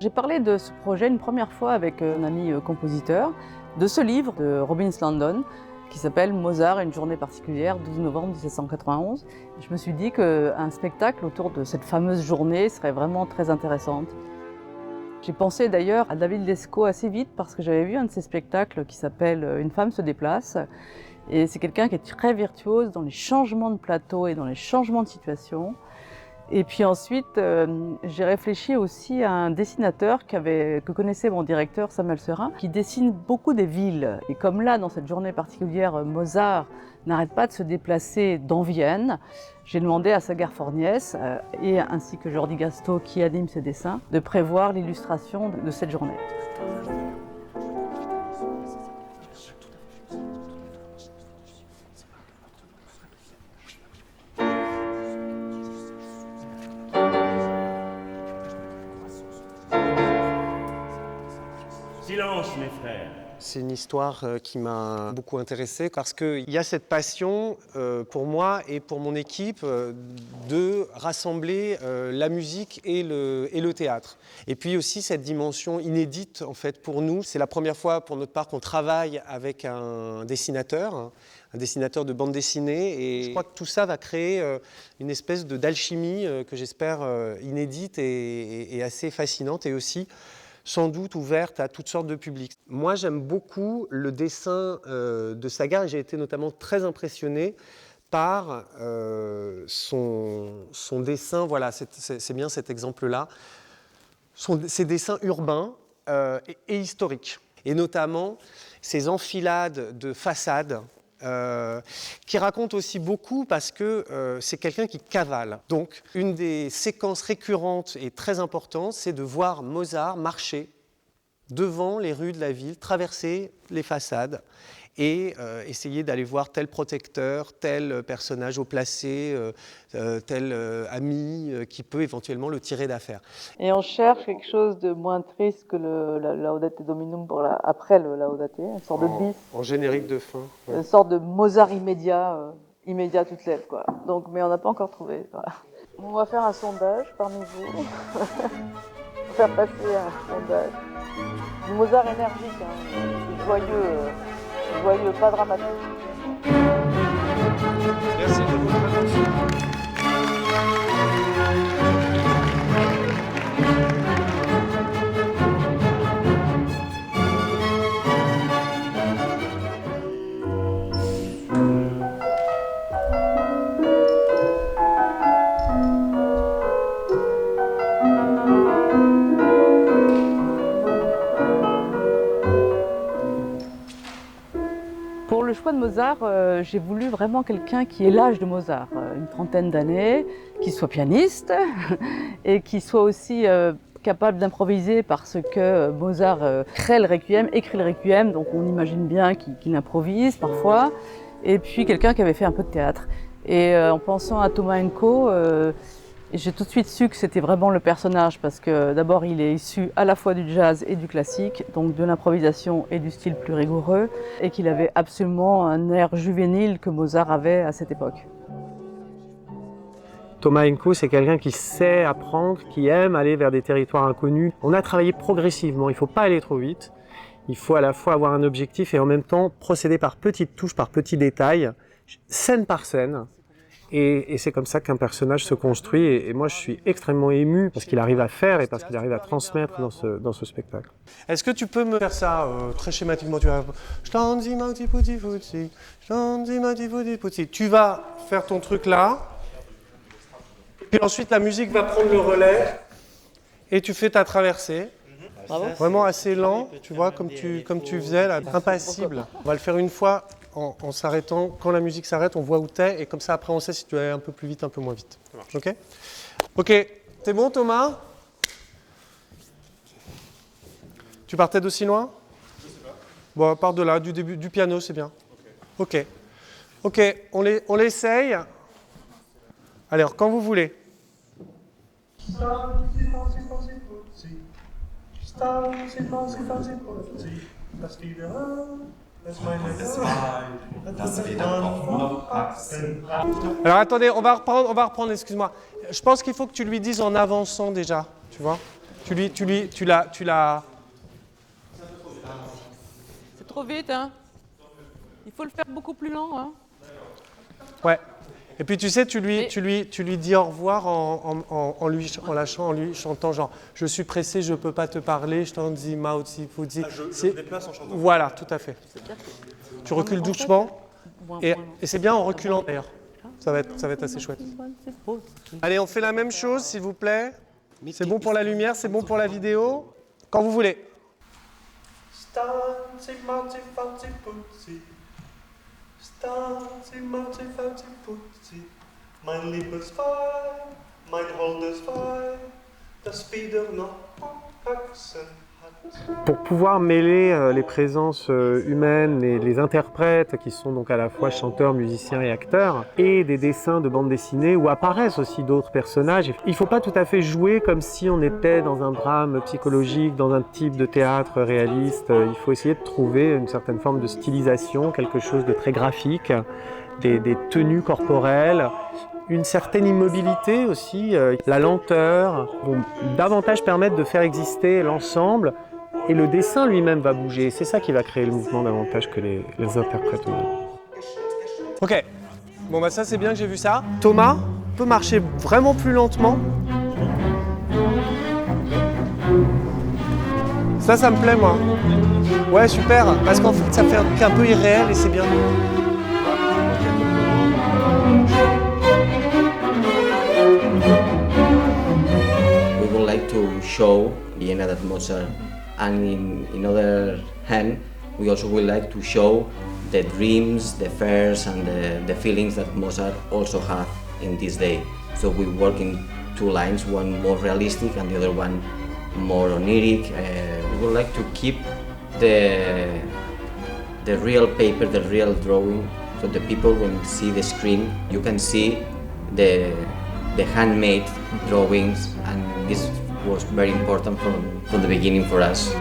J'ai parlé de ce projet une première fois avec un ami compositeur, de ce livre de Robin Landon qui s'appelle Mozart, une journée particulière, 12 novembre 1791. Je me suis dit qu'un spectacle autour de cette fameuse journée serait vraiment très intéressant. J'ai pensé d'ailleurs à David Lescaut assez vite parce que j'avais vu un de ses spectacles qui s'appelle Une femme se déplace. Et c'est quelqu'un qui est très virtuose dans les changements de plateau et dans les changements de situation. Et puis ensuite, j'ai réfléchi aussi à un dessinateur que connaissait mon directeur Samuel Serin, qui dessine beaucoup des villes. Et comme là, dans cette journée particulière, Mozart n'arrête pas de se déplacer dans Vienne, j'ai demandé à Sagar Forniès, ainsi que Jordi Gasto, qui anime ses dessins, de prévoir l'illustration de cette journée. Silence, mes frères. C'est une histoire qui m'a beaucoup intéressé parce qu'il y a cette passion pour moi et pour mon équipe de rassembler la musique et le théâtre. Et puis aussi cette dimension inédite en fait pour nous. C'est la première fois pour notre part qu'on travaille avec un dessinateur de bande dessinée. Et je crois que tout ça va créer une espèce d'alchimie que j'espère inédite et assez fascinante et aussi sans doute ouverte à toutes sortes de publics. Moi, j'aime beaucoup le dessin de Sagar et j'ai été notamment très impressionné par son dessin, voilà, c'est bien cet exemple-là, ses dessins urbains et historiques, et notamment ses enfilades de façades qui raconte aussi beaucoup parce que c'est quelqu'un qui cavale. Donc, une des séquences récurrentes et très importantes, c'est de voir Mozart marcher devant les rues de la ville, traverser les façades et essayer d'aller voir tel protecteur, tel personnage haut placé, tel ami qui peut éventuellement le tirer d'affaire. Et on cherche quelque chose de moins triste que la Laudate Dominum après le Laudate, une sorte de bis. En générique de fin. Ouais. Une sorte de Mozart immédiat, immédiat toute lèvre, quoi. Donc, mais on n'a pas encore trouvé. Voilà. On va faire un sondage parmi vous. On va faire passer un sondage. Du Mozart énergique, hein, joyeux, pas dramatique. Merci de votre attention. Pour le choix de Mozart, j'ai voulu vraiment quelqu'un qui ait l'âge de Mozart, une trentaine d'années, qui soit pianiste et qui soit aussi capable d'improviser parce que Mozart crée le requiem, écrit le requiem, donc on imagine bien qu'il improvise parfois, et puis quelqu'un qui avait fait un peu de théâtre. Et en pensant à Thomas Henko, j'ai tout de suite su que c'était vraiment le personnage parce que d'abord il est issu à la fois du jazz et du classique, donc de l'improvisation et du style plus rigoureux, et qu'il avait absolument un air juvénile que Mozart avait à cette époque. Thomas Henko, c'est quelqu'un qui sait apprendre, qui aime aller vers des territoires inconnus. On a travaillé progressivement, il ne faut pas aller trop vite. Il faut à la fois avoir un objectif et en même temps procéder par petites touches, par petits détails, scène par scène. Et c'est comme ça qu'un personnage se construit. Et moi, je suis extrêmement ému parce qu'il arrive à faire et parce qu'il arrive à transmettre dans ce spectacle. Est-ce que tu peux me faire ça très schématiquement? Tu vas faire ton truc là. Puis ensuite, la musique va prendre le relais. Et tu fais ta traversée. Bravo. Vraiment assez lent, tu vois, comme tu faisais, là, impassible. On va le faire une fois. En s'arrêtant, quand la musique s'arrête, on voit où t'es et comme ça après on sait si tu vas aller un peu plus vite, un peu moins vite. Ok? Ok, t'es bon Thomas? Tu partais d'aussi loin? Je sais pas. Bon, part de là, du début, du piano, c'est bien. Ok. Ok, on l'essaye. Allez, alors, quand vous voulez. Alors attendez, on va reprendre, excuse-moi. Je pense qu'il faut que tu lui dises en avançant déjà, tu vois. Tu l'as. C'est trop vite, hein. Il faut le faire beaucoup plus lent, hein. Ouais. Et puis tu sais, tu lui dis au revoir en lui chantant genre je suis pressé, je peux pas te parler, je t'en dis Mao Tse Fuji. Je me déplace en chantant. Voilà, tout à fait. Tu recules doucement et c'est bien en reculant d'ailleurs. Ça va être assez chouette. Allez, on fait la même chose s'il vous plaît. C'est bon pour la lumière, c'est bon pour la vidéo. Quand vous voulez. Mein liebes Weib, mein holdes Weib, das wieder noch wachsen hat. Pour pouvoir mêler les présences humaines et les interprètes qui sont donc à la fois chanteurs, musiciens et acteurs et des dessins de bande dessinée où apparaissent aussi d'autres personnages, il ne faut pas tout à fait jouer comme si on était dans un drame psychologique, dans un type de théâtre réaliste. Il faut essayer de trouver une certaine forme de stylisation, quelque chose de très graphique, des tenues corporelles, une certaine immobilité aussi, la lenteur vont davantage permettre de faire exister l'ensemble et le dessin lui-même va bouger. C'est ça qui va créer le mouvement davantage que les interprètes eux-mêmes. Ok, bon bah ça c'est bien que j'ai vu ça. Thomas peut marcher vraiment plus lentement. Ça me plaît moi. Ouais super, parce qu'en fait ça fait un truc un peu irréel et c'est bien. We would like to show Vienna that Mozart, and in other hand, we also would like to show the dreams, the fears, and the feelings that Mozart also had in this day. So we work in two lines, one more realistic and the other one more oniric. We would like to keep the real paper, the real drawing, so the people when see the screen, you can see the handmade drawings, and this was very important from the beginning for us.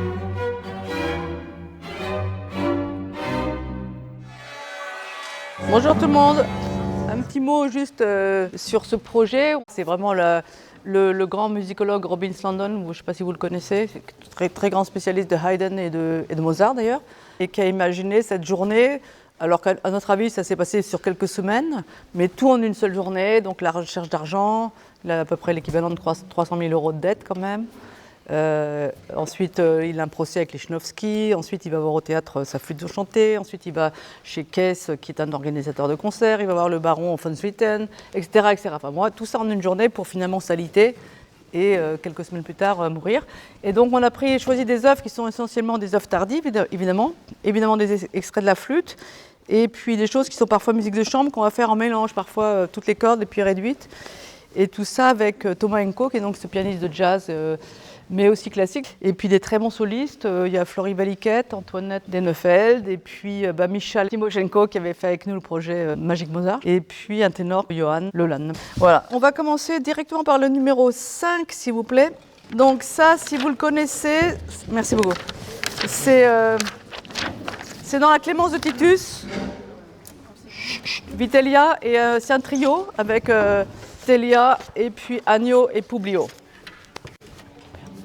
Bonjour tout le monde. Un petit mot juste sur ce projet. C'est vraiment le grand musicologue Robin Slandon, je ne sais pas si vous le connaissez, très, très grand spécialiste de Haydn et de Mozart d'ailleurs, et qui a imaginé cette journée. Alors qu'à notre avis, ça s'est passé sur quelques semaines, mais tout en une seule journée. Donc la recherche d'argent, il a à peu près l'équivalent de 300 000 € de dette quand même. Ensuite, il a un procès avec les Lichnowsky. Ensuite, il va voir au théâtre sa flûte enchantée. Ensuite, il va chez Kess, qui est un organisateur de concerts. Il va voir le baron von Swieten, etc., etc. Enfin, moi, tout ça en une journée pour finalement s'aliter et quelques semaines plus tard mourir. Et donc on a choisi des œuvres qui sont essentiellement des œuvres tardives, évidemment des extraits de la flûte, et puis des choses qui sont parfois musique de chambre, qu'on va faire en mélange, parfois toutes les cordes et puis réduites. Et tout ça avec Thomas Henko, qui est donc ce pianiste de jazz, mais aussi classique. Et puis des très bons solistes, il y a Florie Valiquette, Antoinette Denefeld, et puis Michal Timoshenko qui avait fait avec nous le projet Magic Mozart, et puis un ténor, Johan Lelan. Voilà. On va commencer directement par le numéro 5, s'il vous plaît. Donc ça, si vous le connaissez, merci beaucoup. C'est dans la Clémence de Titus, Vitellia, et c'est un trio avec Telia et puis Agno et Publio.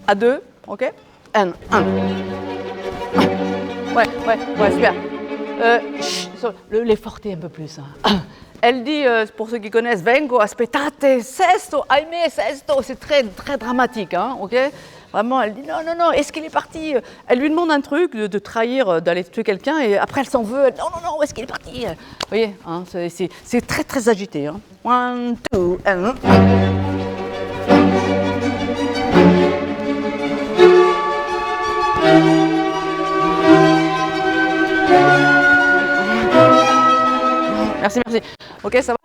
À deux, ok? Un. Ouais, super. Les fortés un peu plus. Hein. Elle dit, pour ceux qui connaissent, vengo, aspettate, sesto, ahimè, sesto. C'est très, très dramatique, hein, ok? Vraiment, elle dit non, est-ce qu'il est parti? Elle lui demande un truc, de trahir, d'aller tuer quelqu'un, et après elle s'en veut. Elle, non, est-ce qu'il est parti? Vous voyez, hein, c'est très, très agité. Hein. 1, 2, 1. Merci. Ok, ça va.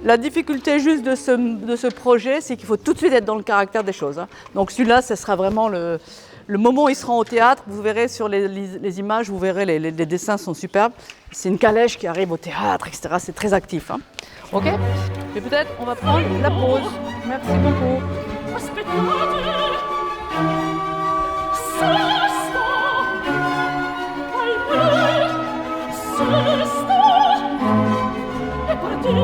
La difficulté juste de ce projet, c'est qu'il faut tout de suite être dans le caractère des choses. Hein. Donc celui-là, ce sera vraiment le moment où ils seront au théâtre. Vous verrez sur les images, vous verrez, les dessins sont superbes. C'est une calèche qui arrive au théâtre, etc. C'est très actif. Hein. Ok? Et peut-être on va prendre la pause. Merci beaucoup. Partito,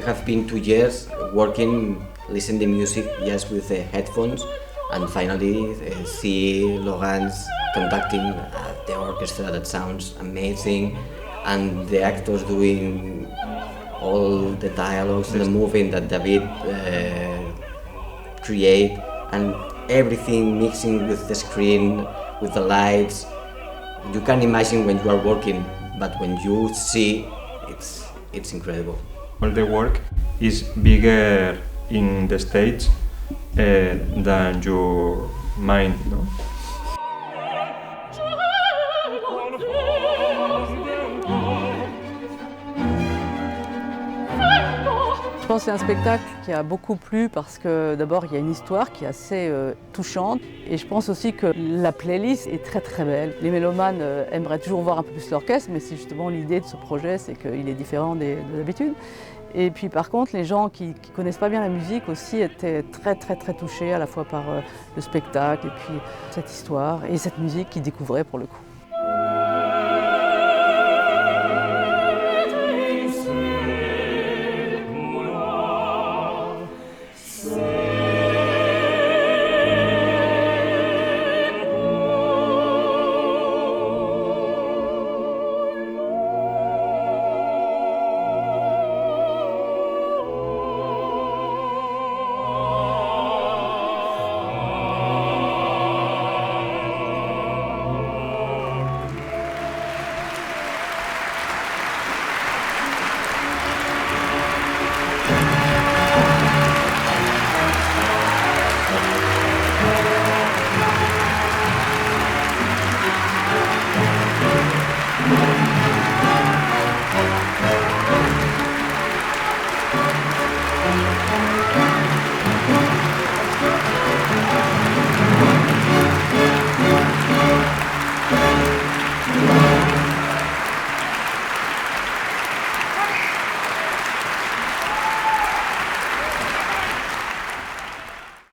have been 2 years working, listening to music just with the headphones, and finally see Laurence conducting the orchestra. That sounds amazing, and the actors doing all the dialogues and the moving that David create, and everything mixing with the screen, with the lights. You can imagine when you are working, but when you see, it's incredible. All the work is bigger in the stage than your mind, no? Je pense que c'est un spectacle qui a beaucoup plu parce que d'abord il y a une histoire qui est assez touchante, et je pense aussi que la playlist est très très belle. Les mélomanes aimeraient toujours voir un peu plus l'orchestre, mais c'est justement l'idée de ce projet, c'est qu'il est différent de d'habitude. Et puis par contre, les gens qui ne connaissent pas bien la musique aussi étaient très très très touchés à la fois par le spectacle et puis cette histoire et cette musique qu'ils découvraient pour le coup.